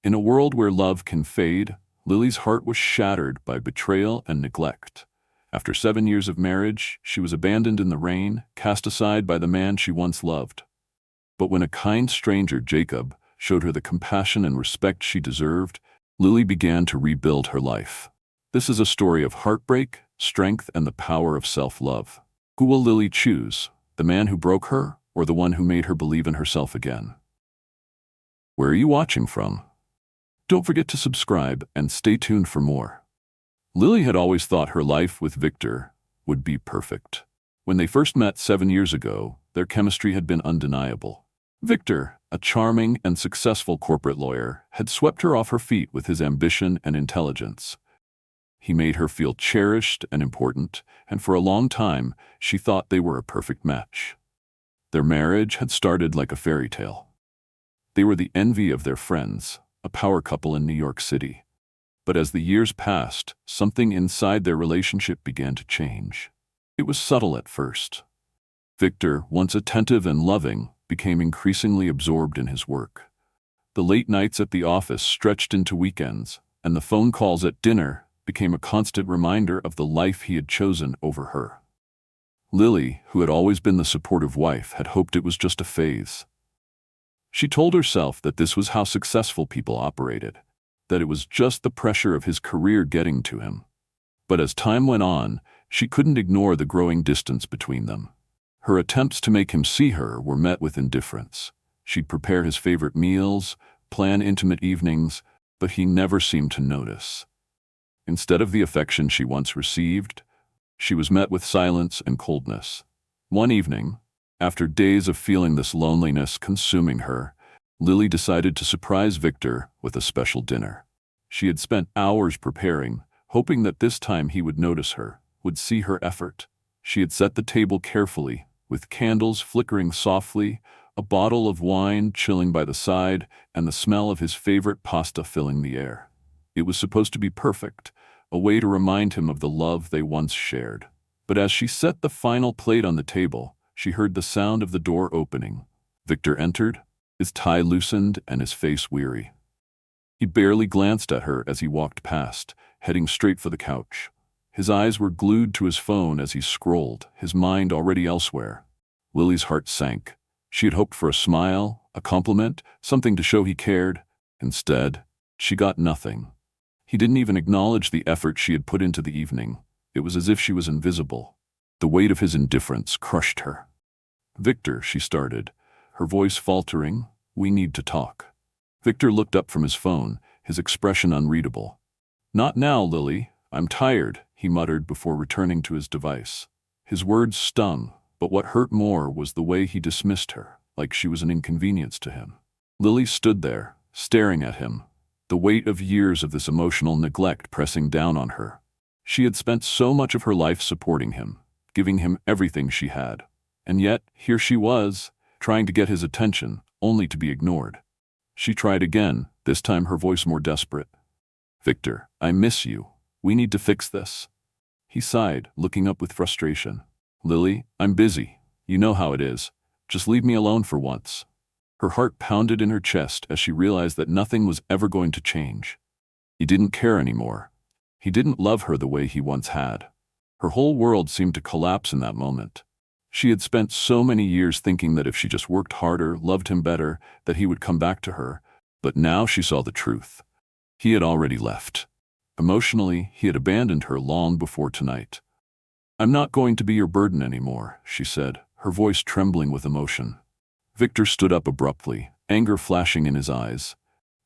In a world where love can fade, Lily's heart was shattered by betrayal and neglect. After 7 years of marriage, she was abandoned in the rain, cast aside by the man she once loved. But when a kind stranger, Jacob, showed her the compassion and respect she deserved, Lily began to rebuild her life. This is a story of heartbreak, strength, and the power of self-love. Who will Lily choose, the man who broke her, or the one who made her believe in herself again? Where are you watching from? Don't forget to subscribe and stay tuned for more. Lily had always thought her life with Victor would be perfect. When they first met 7 years ago, their chemistry had been undeniable. Victor, a charming and successful corporate lawyer, had swept her off her feet with his ambition and intelligence. He made her feel cherished and important, and for a long time, she thought they were a perfect match. Their marriage had started like a fairy tale. They were the envy of their friends, a power couple in New York City. But as the years passed, something inside their relationship began to change. It was subtle at first. Victor, once attentive and loving, became increasingly absorbed in his work. The late nights at the office stretched into weekends, and the phone calls at dinner became a constant reminder of the life he had chosen over her. Lily, who had always been the supportive wife, had hoped it was just a phase. She told herself that this was how successful people operated, that it was just the pressure of his career getting to him. But as time went on, she couldn't ignore the growing distance between them. Her attempts to make him see her were met with indifference. She'd prepare his favorite meals, plan intimate evenings, but he never seemed to notice. Instead of the affection she once received, she was met with silence and coldness. One evening, after days of feeling this loneliness consuming her, Lily decided to surprise Victor with a special dinner. She had spent hours preparing, hoping that this time he would notice her, would see her effort. She had set the table carefully, with candles flickering softly, a bottle of wine chilling by the side, and the smell of his favorite pasta filling the air. It was supposed to be perfect, a way to remind him of the love they once shared. But as she set the final plate on the table, she heard the sound of the door opening. Victor entered, his tie loosened and his face weary. He barely glanced at her as he walked past, heading straight for the couch. His eyes were glued to his phone as he scrolled, his mind already elsewhere. Lily's heart sank. She had hoped for a smile, a compliment, something to show he cared. Instead, she got nothing. He didn't even acknowledge the effort she had put into the evening. It was as if she was invisible. The weight of his indifference crushed her. "Victor," she started, her voice faltering, "we need to talk." Victor looked up from his phone, his expression unreadable. "Not now, Lily. I'm tired," he muttered before returning to his device. His words stung, but what hurt more was the way he dismissed her, like she was an inconvenience to him. Lily stood there, staring at him, the weight of years of this emotional neglect pressing down on her. She had spent so much of her life supporting him, giving him everything she had. And yet, here she was, trying to get his attention, only to be ignored. She tried again, this time her voice more desperate. "Victor, I miss you. We need to fix this." He sighed, looking up with frustration. "Lily, I'm busy. You know how it is. Just leave me alone for once." Her heart pounded in her chest as she realized that nothing was ever going to change. He didn't care anymore. He didn't love her the way he once had. Her whole world seemed to collapse in that moment. She had spent so many years thinking that if she just worked harder, loved him better, that he would come back to her. But now she saw the truth. He had already left. Emotionally, he had abandoned her long before tonight. "I'm not going to be your burden anymore," she said, her voice trembling with emotion. Victor stood up abruptly, anger flashing in his eyes.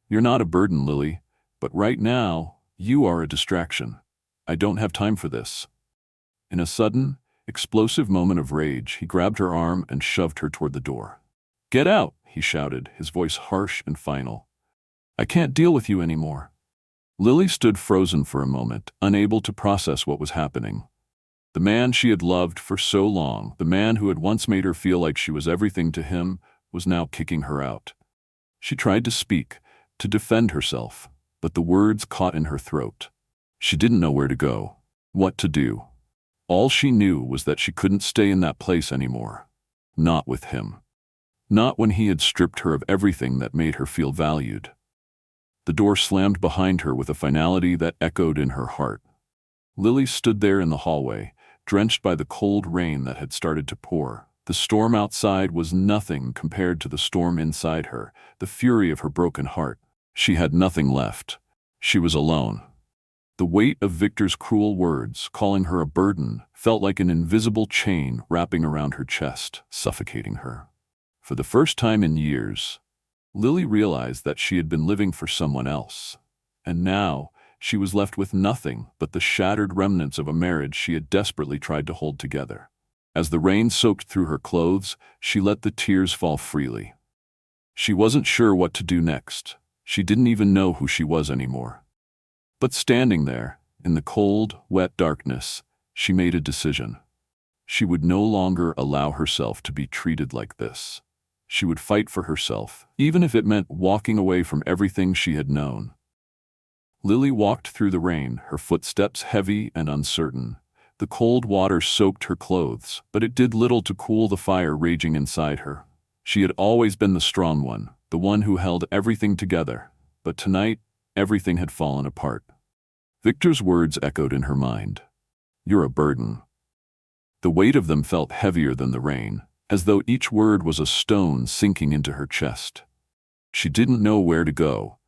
"You're not a burden, Lily, but right now, you are a distraction. I don't have time for this." In a sudden, explosive moment of rage, he grabbed her arm and shoved her toward the door. "Get out," he shouted, his voice harsh and final. "I can't deal with you anymore." Lily stood frozen for a moment, unable to process what was happening. The man she had loved for so long, the man who had once made her feel like she was everything to him, was now kicking her out. She tried to speak, to defend herself, but the words caught in her throat. She didn't know where to go, what to do. All she knew was that she couldn't stay in that place anymore. Not with him. Not when he had stripped her of everything that made her feel valued. The door slammed behind her with a finality that echoed in her heart. Lily stood there in the hallway, drenched by the cold rain that had started to pour. The storm outside was nothing compared to the storm inside her, the fury of her broken heart. She had nothing left. She was alone. The weight of Victor's cruel words, calling her a burden, felt like an invisible chain wrapping around her chest, suffocating her. For the first time in years, Lily realized that she had been living for someone else. And now, she was left with nothing but the shattered remnants of a marriage she had desperately tried to hold together. As the rain soaked through her clothes, she let the tears fall freely. She wasn't sure what to do next. She didn't even know who she was anymore. But standing there, in the cold, wet darkness, she made a decision. She would no longer allow herself to be treated like this. She would fight for herself, even if it meant walking away from everything she had known. Lily walked through the rain, her footsteps heavy and uncertain. The cold water soaked her clothes, but it did little to cool the fire raging inside her. She had always been the strong one, the one who held everything together, but tonight, everything had fallen apart. Victor's words echoed in her mind. "You're a burden." The weight of them felt heavier than the rain, as though each word was a stone sinking into her chest. She didn't know where to go,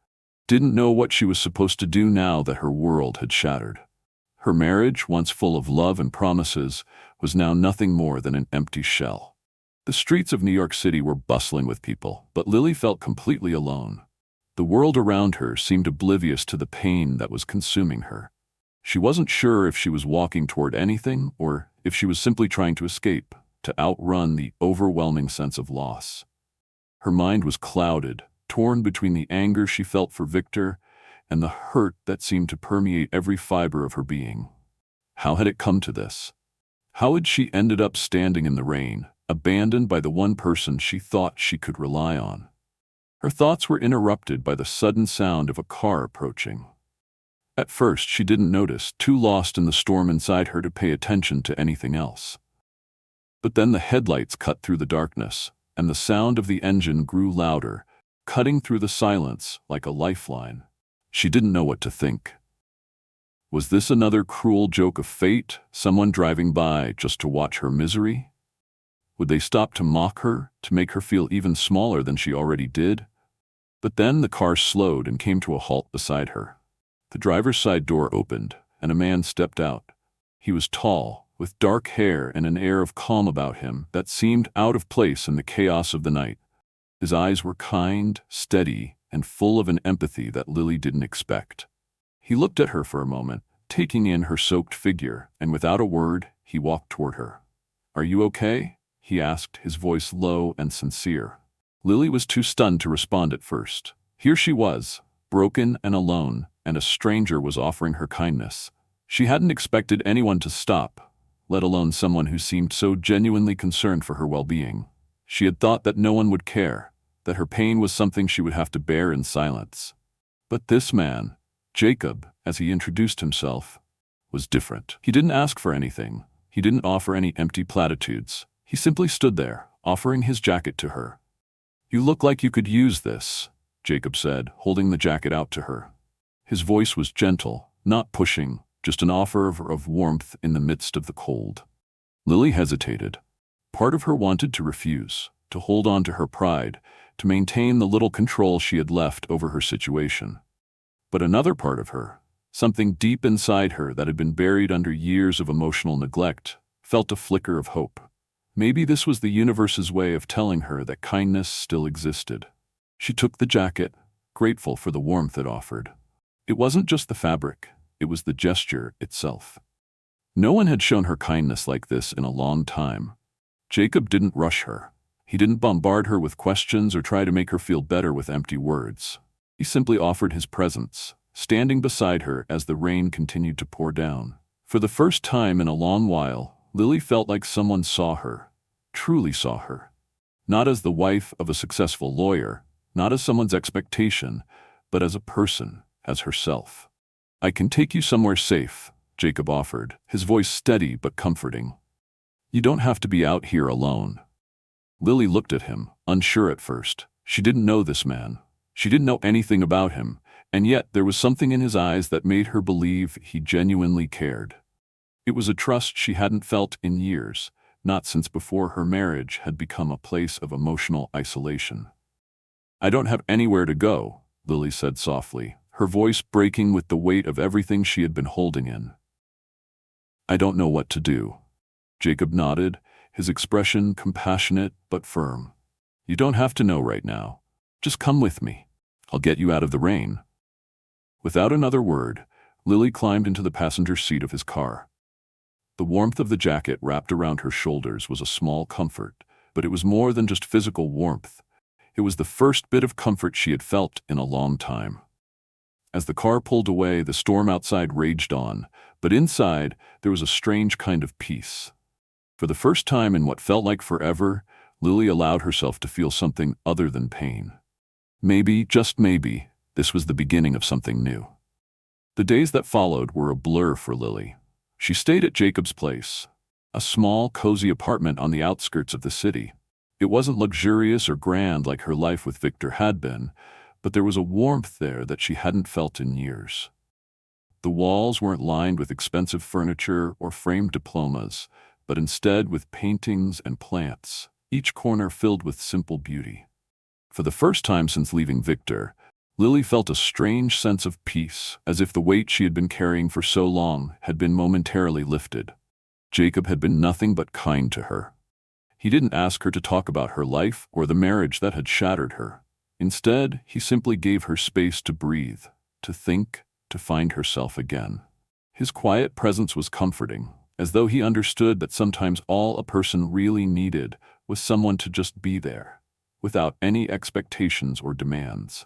didn't know what she was supposed to do now that her world had shattered. Her marriage, once full of love and promises, was now nothing more than an empty shell. The streets of New York City were bustling with people, but Lily felt completely alone. The world around her seemed oblivious to the pain that was consuming her. She wasn't sure if she was walking toward anything or if she was simply trying to escape, to outrun the overwhelming sense of loss. Her mind was clouded, torn between the anger she felt for Victor and the hurt that seemed to permeate every fiber of her being. How had it come to this? How had she ended up standing in the rain, abandoned by the one person she thought she could rely on? Her thoughts were interrupted by the sudden sound of a car approaching. At first, she didn't notice, too lost in the storm inside her to pay attention to anything else. But then the headlights cut through the darkness, and the sound of the engine grew louder, cutting through the silence like a lifeline. She didn't know what to think. Was this another cruel joke of fate, someone driving by just to watch her misery? Would they stop to mock her, to make her feel even smaller than she already did? But then the car slowed and came to a halt beside her. The driver's side door opened, and a man stepped out. He was tall, with dark hair and an air of calm about him that seemed out of place in the chaos of the night. His eyes were kind, steady, and full of an empathy that Lily didn't expect. He looked at her for a moment, taking in her soaked figure, and without a word, he walked toward her. "Are you okay?" he asked, his voice low and sincere. Lily was too stunned to respond at first. Here she was, broken and alone, and a stranger was offering her kindness. She hadn't expected anyone to stop, let alone someone who seemed so genuinely concerned for her well-being. She had thought that no one would care, that her pain was something she would have to bear in silence. But this man, Jacob, as he introduced himself, was different. He didn't ask for anything. He didn't offer any empty platitudes. He simply stood there, offering his jacket to her. "You look like you could use this," Jacob said, holding the jacket out to her. His voice was gentle, not pushing, just an offer of warmth in the midst of the cold. Lily hesitated. Part of her wanted to refuse, to hold on to her pride, to maintain the little control she had left over her situation. But another part of her, something deep inside her that had been buried under years of emotional neglect, felt a flicker of hope. Maybe this was the universe's way of telling her that kindness still existed. She took the jacket, grateful for the warmth it offered. It wasn't just the fabric, it was the gesture itself. No one had shown her kindness like this in a long time. Jacob didn't rush her. He didn't bombard her with questions or try to make her feel better with empty words. He simply offered his presence, standing beside her as the rain continued to pour down. For the first time in a long while, Lily felt like someone saw her, truly saw her. Not as the wife of a successful lawyer, not as someone's expectation, but as a person, as herself. "I can take you somewhere safe," Jacob offered, his voice steady but comforting. "You don't have to be out here alone." Lily looked at him, unsure at first. She didn't know this man. She didn't know anything about him, and yet there was something in his eyes that made her believe he genuinely cared. It was a trust she hadn't felt in years, not since before her marriage had become a place of emotional isolation. "I don't have anywhere to go," Lily said softly, her voice breaking with the weight of everything she had been holding in. "I don't know what to do." Jacob nodded, his expression compassionate but firm. "You don't have to know right now. Just come with me. I'll get you out of the rain." Without another word, Lily climbed into the passenger seat of his car. The warmth of the jacket wrapped around her shoulders was a small comfort, but it was more than just physical warmth. It was the first bit of comfort she had felt in a long time. As the car pulled away, the storm outside raged on, but inside there was a strange kind of peace. For the first time in what felt like forever, Lily allowed herself to feel something other than pain. Maybe, just maybe, this was the beginning of something new. The days that followed were a blur for Lily. She stayed at Jacob's place, a small, cozy apartment on the outskirts of the city. It wasn't luxurious or grand like her life with Victor had been, but there was a warmth there that she hadn't felt in years. The walls weren't lined with expensive furniture or framed diplomas, but instead with paintings and plants, each corner filled with simple beauty. For the first time since leaving Victor, Lily felt a strange sense of peace, as if the weight she had been carrying for so long had been momentarily lifted. Jacob had been nothing but kind to her. He didn't ask her to talk about her life or the marriage that had shattered her. Instead, he simply gave her space to breathe, to think, to find herself again. His quiet presence was comforting, as though he understood that sometimes all a person really needed was someone to just be there, without any expectations or demands.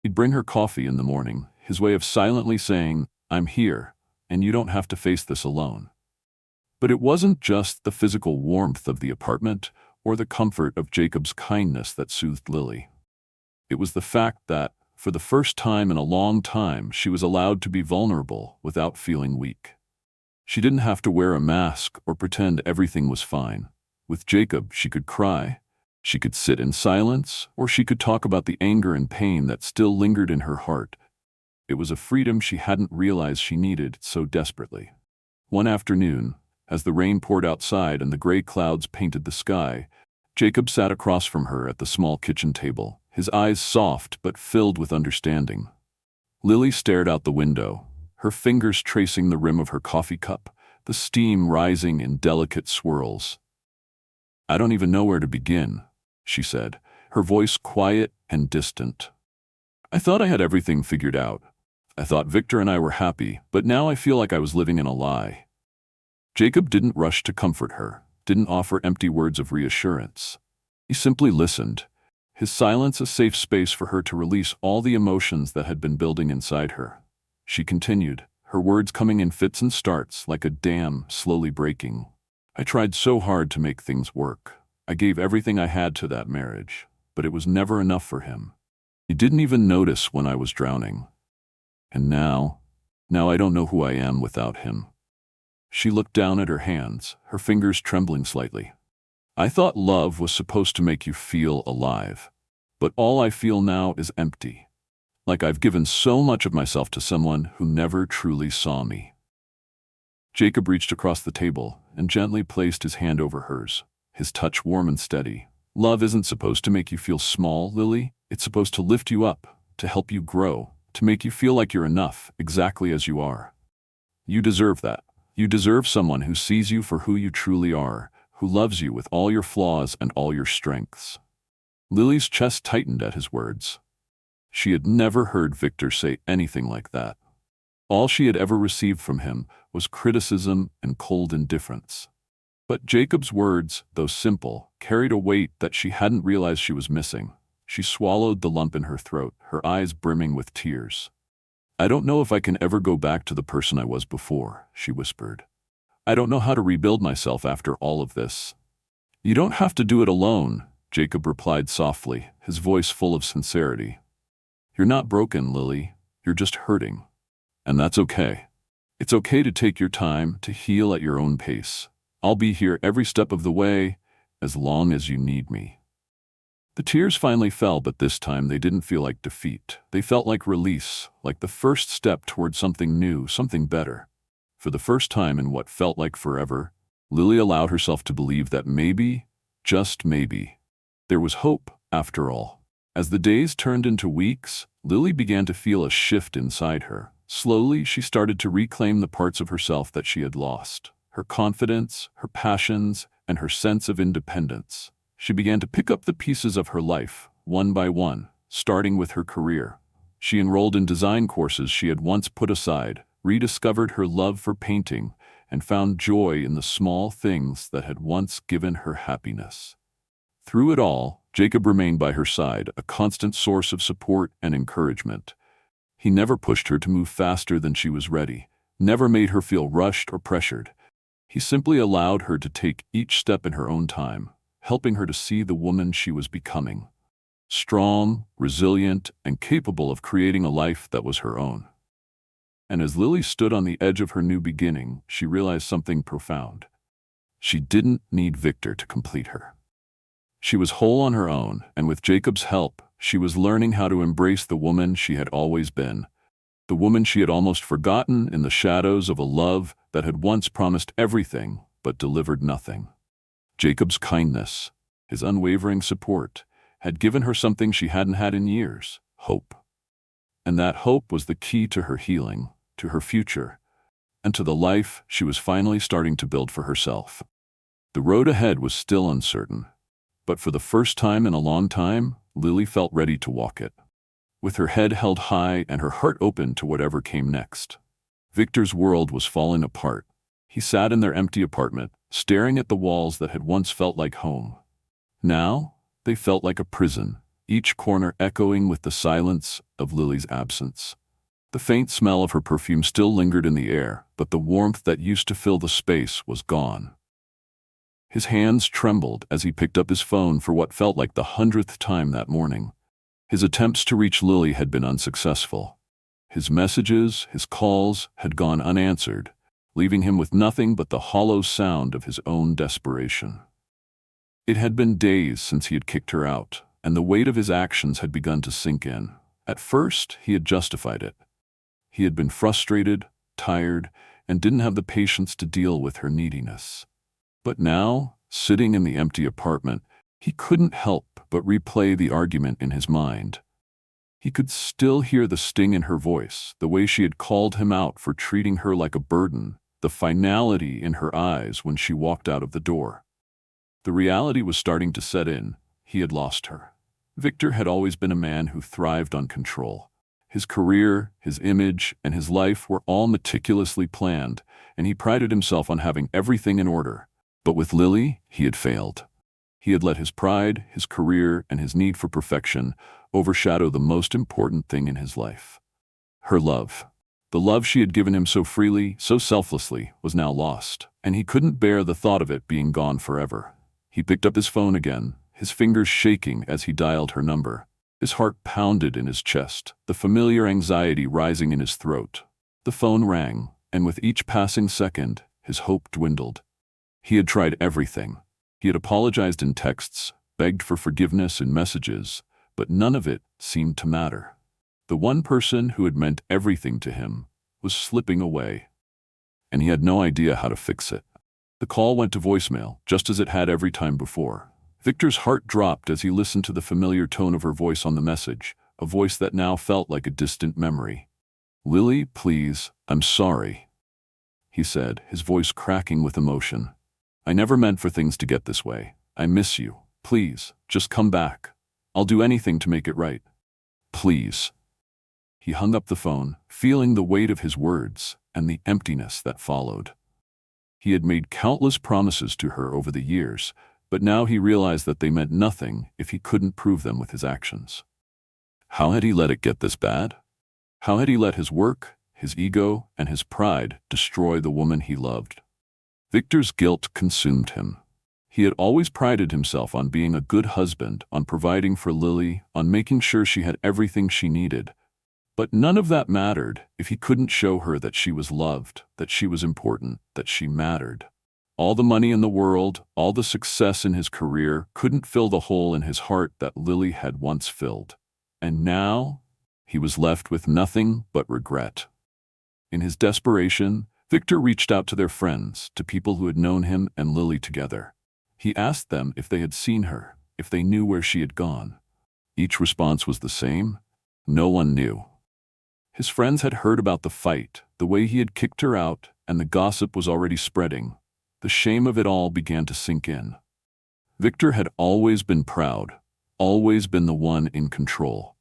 He'd bring her coffee in the morning, his way of silently saying, "I'm here, and you don't have to face this alone." But it wasn't just the physical warmth of the apartment or the comfort of Jacob's kindness that soothed Lily. It was the fact that, for the first time in a long time, she was allowed to be vulnerable without feeling weak. She didn't have to wear a mask or pretend everything was fine. With Jacob, she could cry, she could sit in silence, or she could talk about the anger and pain that still lingered in her heart. It was a freedom she hadn't realized she needed so desperately. One afternoon, as the rain poured outside and the gray clouds painted the sky, Jacob sat across from her at the small kitchen table, his eyes soft but filled with understanding. Lily stared out the window, her fingers tracing the rim of her coffee cup, the steam rising in delicate swirls. "I don't even know where to begin," she said, her voice quiet and distant. "I thought I had everything figured out. I thought Victor and I were happy, but now I feel like I was living in a lie." Jacob didn't rush to comfort her, didn't offer empty words of reassurance. He simply listened, his silence a safe space for her to release all the emotions that had been building inside her. She continued, her words coming in fits and starts like a dam slowly breaking. "I tried so hard to make things work. I gave everything I had to that marriage, but it was never enough for him. He didn't even notice when I was drowning. And now I don't know who I am without him." She looked down at her hands, her fingers trembling slightly. "I thought love was supposed to make you feel alive, but all I feel now is empty. Like I've given so much of myself to someone who never truly saw me." Jacob reached across the table and gently placed his hand over hers, his touch warm and steady. "Love isn't supposed to make you feel small, Lily. It's supposed to lift you up, to help you grow, to make you feel like you're enough, exactly as you are. You deserve that. You deserve someone who sees you for who you truly are, who loves you with all your flaws and all your strengths." Lily's chest tightened at his words. She had never heard Victor say anything like that. All she had ever received from him was criticism and cold indifference. But Jacob's words, though simple, carried a weight that she hadn't realized she was missing. She swallowed the lump in her throat, her eyes brimming with tears. "I don't know if I can ever go back to the person I was before," she whispered. "I don't know how to rebuild myself after all of this." "You don't have to do it alone," Jacob replied softly, his voice full of sincerity. "You're not broken, Lily. You're just hurting. And that's okay. It's okay to take your time, to heal at your own pace. I'll be here every step of the way, as long as you need me." The tears finally fell, but this time they didn't feel like defeat. They felt like release, like the first step toward something new, something better. For the first time in what felt like forever, Lily allowed herself to believe that maybe, just maybe, there was hope after all. As the days turned into weeks, Lily began to feel a shift inside her. Slowly, she started to reclaim the parts of herself that she had lost. Her confidence, her passions, and her sense of independence. She began to pick up the pieces of her life, one by one, starting with her career. She enrolled in design courses she had once put aside, rediscovered her love for painting, and found joy in the small things that had once given her happiness. Through it all, Jacob remained by her side, a constant source of support and encouragement. He never pushed her to move faster than she was ready, never made her feel rushed or pressured. He simply allowed her to take each step in her own time, helping her to see the woman she was becoming. Strong, resilient, and capable of creating a life that was her own. And as Lily stood on the edge of her new beginning, she realized something profound. She didn't need Victor to complete her. She was whole on her own, and with Jacob's help, she was learning how to embrace the woman she had always been, the woman she had almost forgotten in the shadows of a love that had once promised everything but delivered nothing. Jacob's kindness, his unwavering support, had given her something she hadn't had in years, hope. And that hope was the key to her healing, to her future, and to the life she was finally starting to build for herself. The road ahead was still uncertain, but for the first time in a long time, Lily felt ready to walk it. With her head held high and her heart open to whatever came next. Victor's world was falling apart. He sat in their empty apartment, staring at the walls that had once felt like home. Now, they felt like a prison, each corner echoing with the silence of Lily's absence. The faint smell of her perfume still lingered in the air, but the warmth that used to fill the space was gone. His hands trembled as he picked up his phone for what felt like the 100th time that morning. His attempts to reach Lily had been unsuccessful. His messages, his calls, had gone unanswered, leaving him with nothing but the hollow sound of his own desperation. It had been days since he had kicked her out, and the weight of his actions had begun to sink in. At first, he had justified it. He had been frustrated, tired, and didn't have the patience to deal with her neediness. But now, sitting in the empty apartment, he couldn't help but replay the argument in his mind. He could still hear the sting in her voice, the way she had called him out for treating her like a burden, the finality in her eyes when she walked out of the door. The reality was starting to set in. He had lost her. Victor had always been a man who thrived on control. His career, his image, and his life were all meticulously planned, and he prided himself on having everything in order. But with Lily, he had failed. He had let his pride, his career, and his need for perfection overshadow the most important thing in his life. Her love. The love she had given him so freely, so selflessly, was now lost, and he couldn't bear the thought of it being gone forever. He picked up his phone again, his fingers shaking as he dialed her number. His heart pounded in his chest, the familiar anxiety rising in his throat. The phone rang, and with each passing second, his hope dwindled. He had tried everything. He had apologized in texts, begged for forgiveness in messages, but none of it seemed to matter. The one person who had meant everything to him was slipping away, and he had no idea how to fix it. The call went to voicemail, just as it had every time before. Victor's heart dropped as he listened to the familiar tone of her voice on the message, a voice that now felt like a distant memory. "Lily, please, I'm sorry," he said, his voice cracking with emotion. "I never meant for things to get this way. I miss you. Please, just come back. I'll do anything to make it right. Please." He hung up the phone, feeling the weight of his words and the emptiness that followed. He had made countless promises to her over the years, but now he realized that they meant nothing if he couldn't prove them with his actions. How had he let it get this bad? How had he let his work, his ego, and his pride destroy the woman he loved? Victor's guilt consumed him. He had always prided himself on being a good husband, on providing for Lily, on making sure she had everything she needed. But none of that mattered if he couldn't show her that she was loved, that she was important, that she mattered. All the money in the world, all the success in his career couldn't fill the hole in his heart that Lily had once filled. And now, he was left with nothing but regret. In his desperation, Victor reached out to their friends, to people who had known him and Lily together. He asked them if they had seen her, if they knew where she had gone. Each response was the same: no one knew. His friends had heard about the fight, the way he had kicked her out, and the gossip was already spreading. The shame of it all began to sink in. Victor had always been proud, always been the one in control.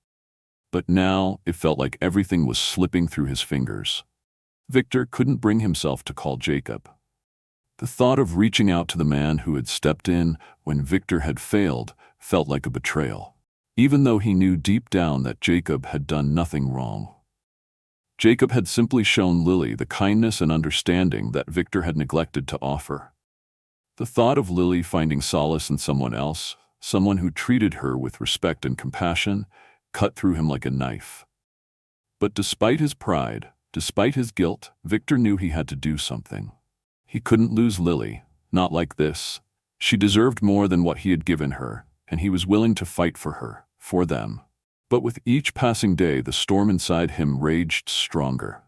But now it felt like everything was slipping through his fingers. Victor couldn't bring himself to call Jacob. The thought of reaching out to the man who had stepped in when Victor had failed felt like a betrayal, even though he knew deep down that Jacob had done nothing wrong. Jacob had simply shown Lily the kindness and understanding that Victor had neglected to offer. The thought of Lily finding solace in someone else, someone who treated her with respect and compassion, cut through him like a knife. But despite his pride, despite his guilt, Victor knew he had to do something. He couldn't lose Lily, not like this. She deserved more than what he had given her, and he was willing to fight for her, for them. But with each passing day, the storm inside him raged stronger.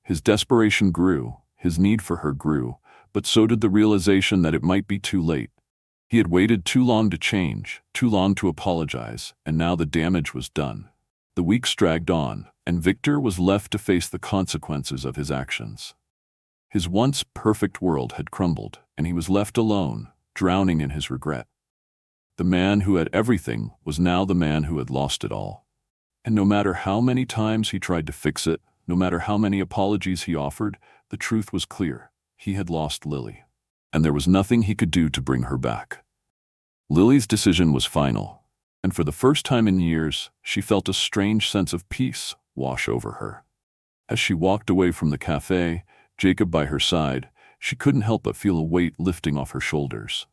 His desperation grew, his need for her grew, but so did the realization that it might be too late. He had waited too long to change, too long to apologize, and now the damage was done. The weeks dragged on, and Victor was left to face the consequences of his actions. His once perfect world had crumbled, and he was left alone, drowning in his regret. The man who had everything was now the man who had lost it all. And no matter how many times he tried to fix it, no matter how many apologies he offered, the truth was clear. He had lost Lily, and there was nothing he could do to bring her back. Lily's decision was final, and for the first time in years, she felt a strange sense of peace wash over her. As she walked away from the cafe, Jacob by her side, she couldn't help but feel a weight lifting off her shoulders.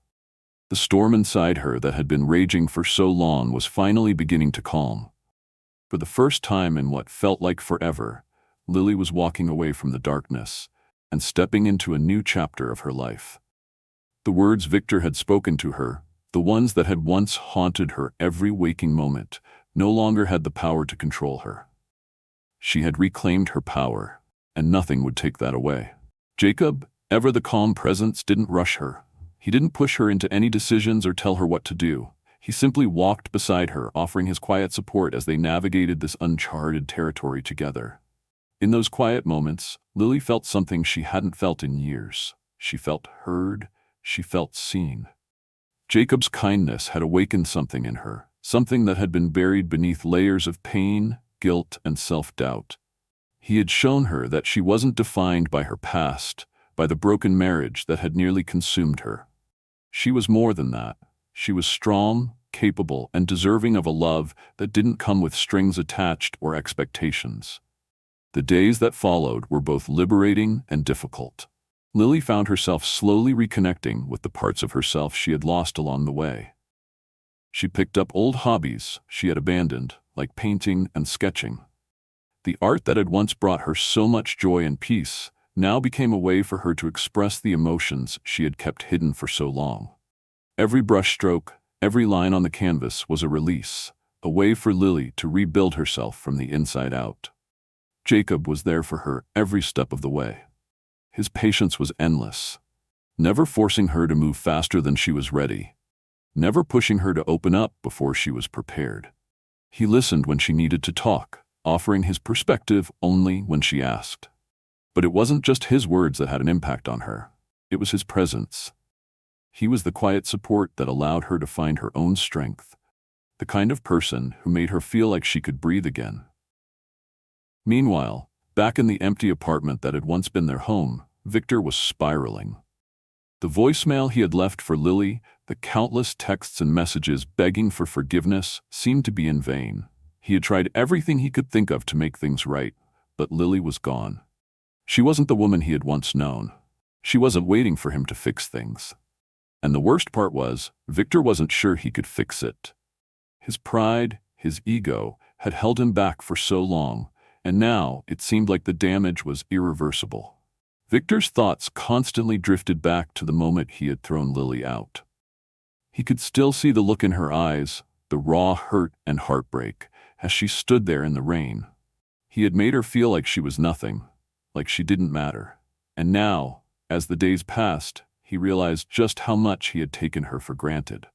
The storm inside her that had been raging for so long was finally beginning to calm. For the first time in what felt like forever, Lily was walking away from the darkness and stepping into a new chapter of her life. The words Victor had spoken to her, the ones that had once haunted her every waking moment, no longer had the power to control her. She had reclaimed her power, and nothing would take that away. Jacob, ever the calm presence, didn't rush her. He didn't push her into any decisions or tell her what to do. He simply walked beside her, offering his quiet support as they navigated this uncharted territory together. In those quiet moments, Lily felt something she hadn't felt in years. She felt heard, she felt seen. Jacob's kindness had awakened something in her, something that had been buried beneath layers of pain, guilt, and self-doubt. He had shown her that she wasn't defined by her past, by the broken marriage that had nearly consumed her. She was more than that. She was strong, capable, and deserving of a love that didn't come with strings attached or expectations. The days that followed were both liberating and difficult. Lily found herself slowly reconnecting with the parts of herself she had lost along the way. She picked up old hobbies she had abandoned, like painting and sketching. The art that had once brought her so much joy and peace now became a way for her to express the emotions she had kept hidden for so long. Every brushstroke, every line on the canvas was a release, a way for Lily to rebuild herself from the inside out. Jacob was there for her every step of the way. His patience was endless, never forcing her to move faster than she was ready, never pushing her to open up before she was prepared. He listened when she needed to talk, offering his perspective only when she asked. But it wasn't just his words that had an impact on her. It was his presence. He was the quiet support that allowed her to find her own strength, the kind of person who made her feel like she could breathe again. Meanwhile, back in the empty apartment that had once been their home, Victor was spiraling. The voicemail he had left for Lily, the countless texts and messages begging for forgiveness, seemed to be in vain. He had tried everything he could think of to make things right, but Lily was gone. She wasn't the woman he had once known. She wasn't waiting for him to fix things. And the worst part was, Victor wasn't sure he could fix it. His pride, his ego, had held him back for so long, and now it seemed like the damage was irreversible. Victor's thoughts constantly drifted back to the moment he had thrown Lily out. He could still see the look in her eyes, the raw hurt and heartbreak, as she stood there in the rain. He had made her feel like she was nothing, like she didn't matter. And now, as the days passed, he realized just how much he had taken her for granted.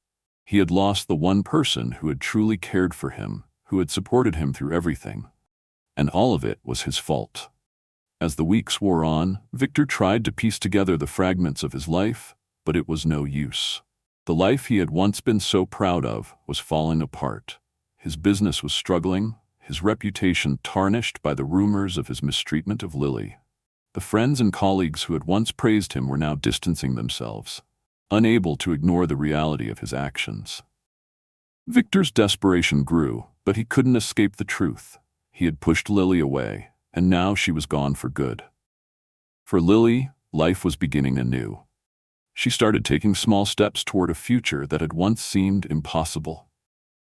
He had lost the one person who had truly cared for him, who had supported him through everything. And all of it was his fault. As the weeks wore on, Victor tried to piece together the fragments of his life, but it was no use. The life he had once been so proud of was falling apart. His business was struggling, his reputation tarnished by the rumors of his mistreatment of Lily. The friends and colleagues who had once praised him were now distancing themselves, unable to ignore the reality of his actions. Victor's desperation grew, but he couldn't escape the truth. He had pushed Lily away, and now she was gone for good. For Lily, life was beginning anew. She started taking small steps toward a future that had once seemed impossible.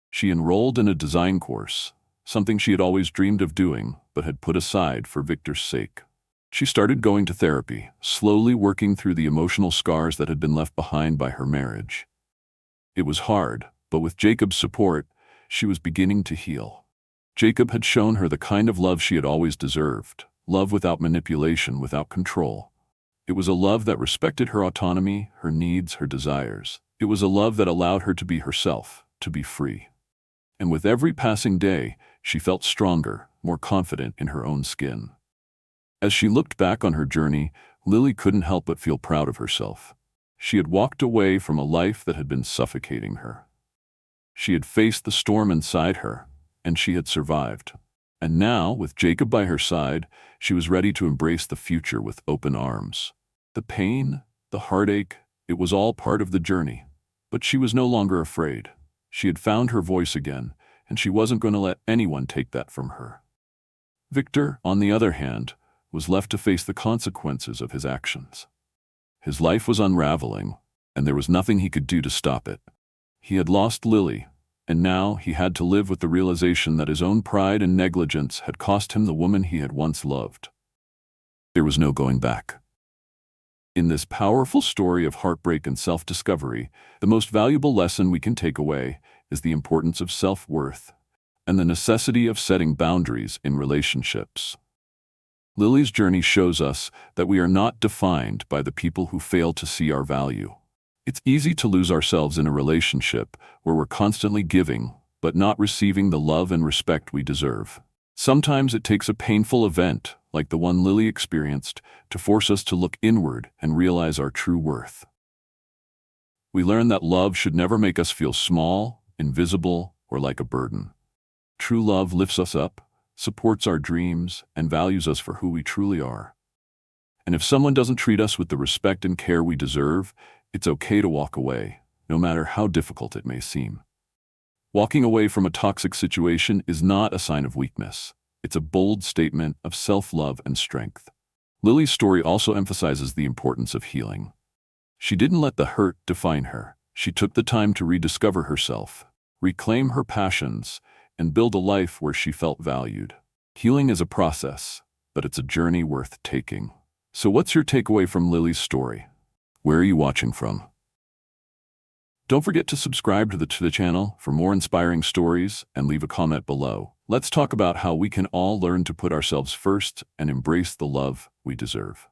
She enrolled in a design course, something she had always dreamed of doing, but had put aside for Victor's sake. She started going to therapy, slowly working through the emotional scars that had been left behind by her marriage. It was hard, but with Jacob's support, she was beginning to heal. Jacob had shown her the kind of love she had always deserved, love without manipulation, without control. It was a love that respected her autonomy, her needs, her desires. It was a love that allowed her to be herself, to be free. And with every passing day, she felt stronger, more confident in her own skin. As she looked back on her journey, Lily couldn't help but feel proud of herself. She had walked away from a life that had been suffocating her. She had faced the storm inside her, and she had survived. And now, with Jacob by her side, she was ready to embrace the future with open arms. The pain, the heartache, it was all part of the journey. But she was no longer afraid. She had found her voice again, and she wasn't going to let anyone take that from her. Victor, on the other hand, was left to face the consequences of his actions. His life was unraveling, and there was nothing he could do to stop it. He had lost Lily, and now he had to live with the realization that his own pride and negligence had cost him the woman he had once loved. There was no going back. In this powerful story of heartbreak and self-discovery, the most valuable lesson we can take away is the importance of self-worth and the necessity of setting boundaries in relationships. Lily's journey shows us that we are not defined by the people who fail to see our value. It's easy to lose ourselves in a relationship where we're constantly giving, but not receiving the love and respect we deserve. Sometimes it takes a painful event, like the one Lily experienced, to force us to look inward and realize our true worth. We learn that love should never make us feel small, invisible, or like a burden. True love lifts us up, supports our dreams, and values us for who we truly are. And if someone doesn't treat us with the respect and care we deserve, it's okay to walk away, no matter how difficult it may seem. Walking away from a toxic situation is not a sign of weakness. It's a bold statement of self-love and strength. Lily's story also emphasizes the importance of healing. She didn't let the hurt define her. She took the time to rediscover herself, reclaim her passions, and build a life where she felt valued. Healing is a process, but it's a journey worth taking. So what's your takeaway from Lily's story? Where are you watching from? Don't forget to subscribe to the channel for more inspiring stories and leave a comment below. Let's talk about how we can all learn to put ourselves first and embrace the love we deserve.